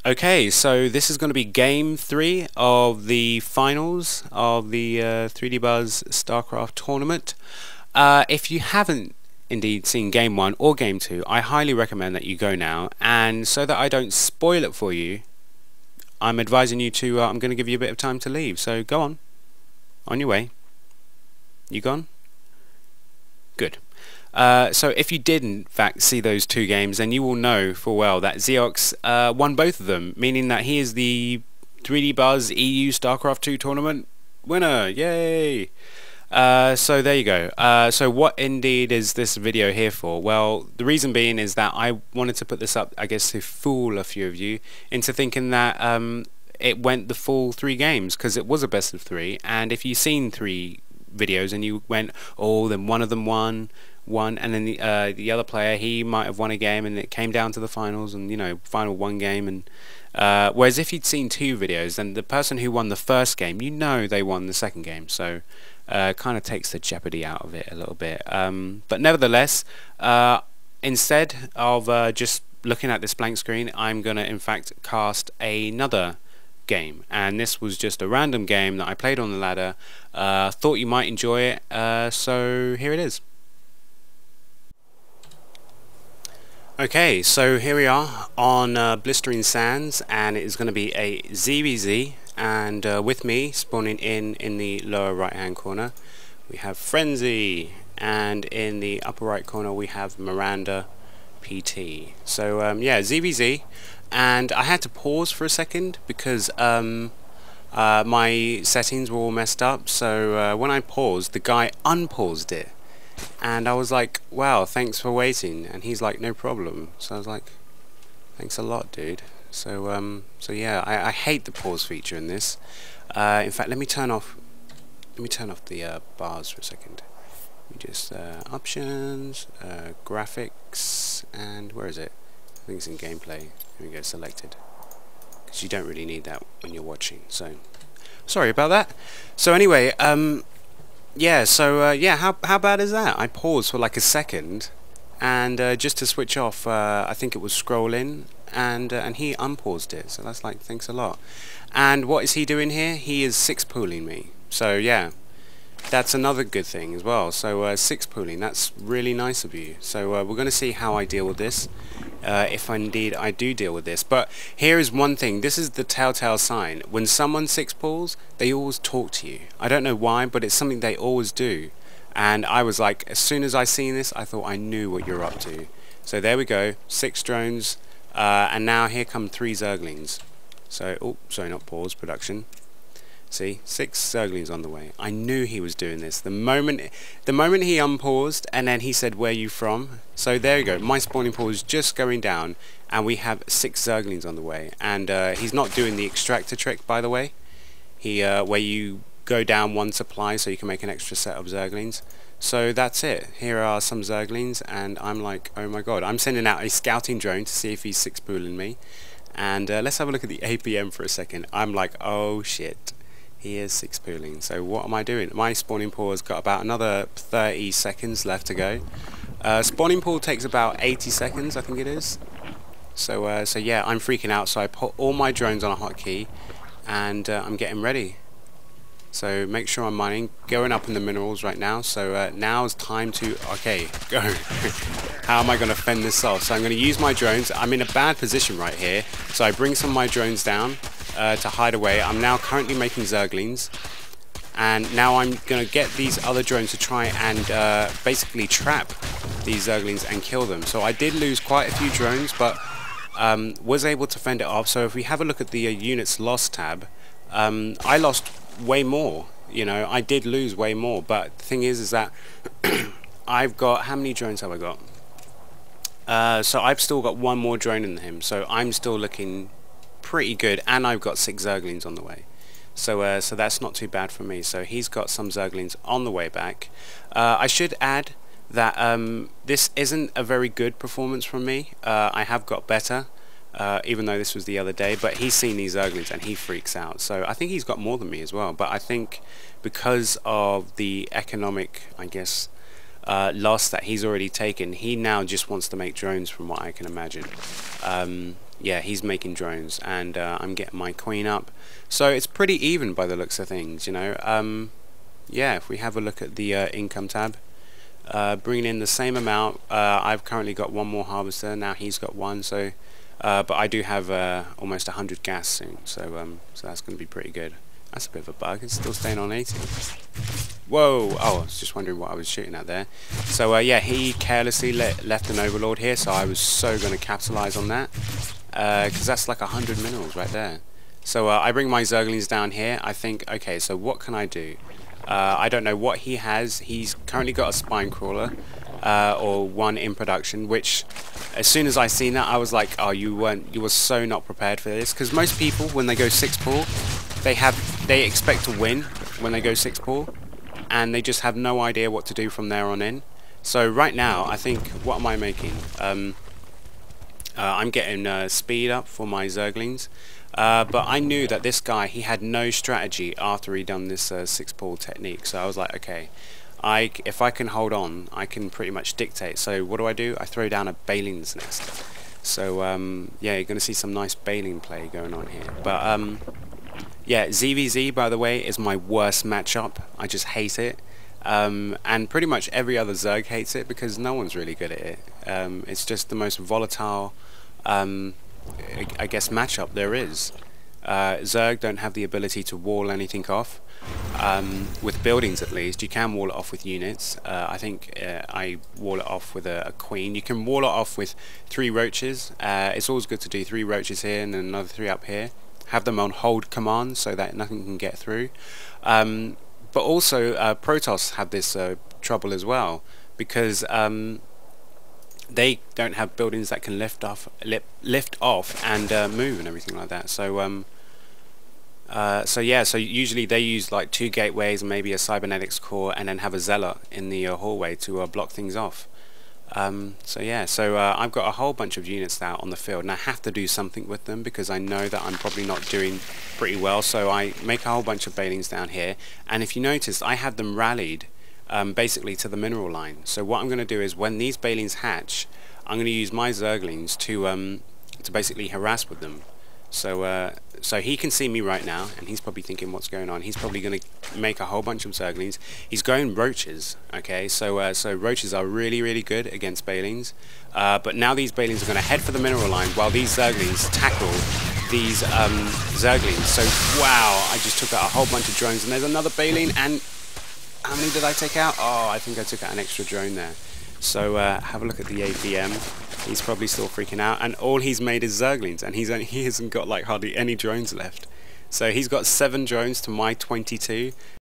Okay, so this is going to be game 3 of the finals of the 3D Buzz StarCraft tournament. If you haven't indeed seen game 1 or game 2, I highly recommend that you go now. And so that I don't spoil it for you, I'm advising you to, I'm going to give you a bit of time to leave. So go on your way. You gone? Good. So if you did in fact see those two games, then you will know full well that Zeox won both of them, meaning that he is the 3D Buzz EU StarCraft 2 tournament winner. Yay! So there you go. So what indeed is this video here for? Well, the reason being is that I wanted to put this up, I guess, to fool a few of you into thinking that it went the full 3 games, because it was a best of 3, and if you've seen 3 videos and you went, oh, then one of them won, and then the other player, he might have won a game and it came down to the finals, and final one game, and whereas if you'd seen 2 videos, then the person who won the first game, they won the second game, so kind of takes the jeopardy out of it a little bit, but nevertheless, instead of just looking at this blank screen, I'm gonna in fact cast another game, and this was just a random game that I played on the ladder. Thought you might enjoy it, so here it is. Okay, so here we are on Blistering Sands, and it is going to be a ZVZ, and with me, spawning in the lower right hand corner, we have Frenzy, and in the upper right corner we have Miranda PT. So yeah, ZVZ, and I had to pause for a second because my settings were all messed up, so when I paused, the guy unpaused it. And I was like, wow, thanks for waiting, and he's like, no problem. So I was like, thanks a lot, dude. So yeah, I hate the pause feature in this. In fact, let me turn off the bars for a second. Let me just options, graphics, and where is it? I think it's in gameplay. Here we go, selected, because you don't really need that when you're watching. So sorry about that. So anyway, yeah, so yeah, how bad is that? I paused for like a second, and just to switch off, I think it was scrolling, and he unpaused it. So that's like, thanks a lot. And what is he doing here? He is 6-pooling me. So yeah, that's another good thing as well. So 6-pooling, that's really nice of you. So we're going to see how I deal with this, if indeed I do deal with this. But here is one thing, this is the telltale sign. When someone 6-pools, they always talk to you. I don't know why, but it's something they always do. And I was like, as soon as I seen this, I thought I knew what you're up to. So there we go, 6 drones, and now here come 3 Zerglings. So, oh, sorry, not pause, production. See, 6 Zerglings on the way. I knew he was doing this. The moment he unpaused, and then he said, where you from? So there you go, my spawning pool is just going down, and we have 6 Zerglings on the way. And he's not doing the extractor trick, by the way. Where you go down 1 supply so you can make an extra set of Zerglings. So that's it. Here are some Zerglings, and I'm like, oh my god. I'm sending out a scouting drone to see if he's 6-pooling me. And let's have a look at the APM for a second. I'm like, oh shit. He is 6-pooling. So what am I doing? My spawning pool has got about another 30 seconds left to go. Spawning pool takes about 80 seconds, I think it is. So so yeah, I'm freaking out. So I put all my drones on a hotkey, and I'm getting ready. So make sure I'm mining, going up in the minerals right now. So now is time to, okay, go. How am I going to fend this off? So I'm going to use my drones. I'm in a bad position right here. So I bring some of my drones down to hide away. I'm now currently making Zerglings, and now I'm going to get these other drones to try and basically trap these Zerglings and kill them. So I did lose quite a few drones, but was able to fend it off. So if we have a look at the units lost tab, I lost way more. I did lose way more, but the thing is that I've got, how many drones have I got? So I've still got 1 more drone in him, so I'm still looking pretty good, and I've got 6 Zerglings on the way. So so that's not too bad for me. So he's got some Zerglings on the way back. I should add that this isn't a very good performance from me. I have got better, even though this was the other day, but he's seen these Zerglings and he freaks out. So I think he's got more than me as well, but I think because of the economic, I guess, loss that he's already taken, he now just wants to make drones, from what I can imagine. yeah, he's making drones, and I'm getting my queen up. So it's pretty even by the looks of things, you know. Yeah, if we have a look at the income tab, bringing in the same amount. I've currently got one more harvester, now he's got one, so but I do have almost 100 gas soon, so so that's going to be pretty good. That's a bit of a bug, it's still staying on 80. Whoa, oh, I was just wondering what I was shooting at there. So yeah, he carelessly left an overlord here, so I was so going to capitalize on that, because that's like 100 minerals right there. So I bring my Zerglings down here. I think, okay, so what can I do? I don't know what he has. He's currently got a spine crawler, or one in production, which as soon as I seen that, I was like, oh, you were so not prepared for this, because most people, when they go 6 pull, they expect to win when they go 6 pull, and they just have no idea what to do from there on in. So right now, I think, what am I making? I'm getting speed up for my Zerglings, but I knew that this guy, he had no strategy after he done this 6 pull technique, so I was like, okay, if I can hold on, I can pretty much dictate. So what do? I throw down a Baling's Nest. So yeah, you're going to see some nice Baling play going on here. But yeah, ZVZ, by the way, is my worst matchup. I just hate it. And pretty much every other Zerg hates it because no one's really good at it. It's just the most volatile, I guess, matchup there is. Zerg don't have the ability to wall anything off. With buildings, at least, you can wall it off with units. I think I wall it off with a queen. You can wall it off with 3 roaches. It's always good to do 3 roaches here and then another 3 up here. Have them on hold command so that nothing can get through. But also Protoss have this trouble as well, because they don't have buildings that can lift off and move and everything like that. So so yeah, so usually they use like 2 gateways and maybe a cybernetics core, and then have a zealot in the hallway to block things off. So yeah, so I've got a whole bunch of units out on the field, and I have to do something with them because I know that I'm probably not doing pretty well. So I make a whole bunch of Balings down here, and if you notice, I have them rallied basically to the mineral line. So what I'm going to do is, when these Balings hatch, I'm going to use my Zerglings to basically harass with them. So so he can see me right now, and he's probably thinking, what's going on? He's probably going to make a whole bunch of Zerglings. He's going roaches, okay? So so roaches are really good against Balings. But now these Balings are going to head for the mineral line while these Zerglings tackle these Zerglings. So wow, I just took out a whole bunch of drones, and there's another Baling, and how many did I take out? Oh, I think I took out an extra drone there. So have a look at the APM. He's probably still freaking out, and all he's made is Zerglings, and he hasn't got like hardly any drones left. So he's got 7 drones to my 22.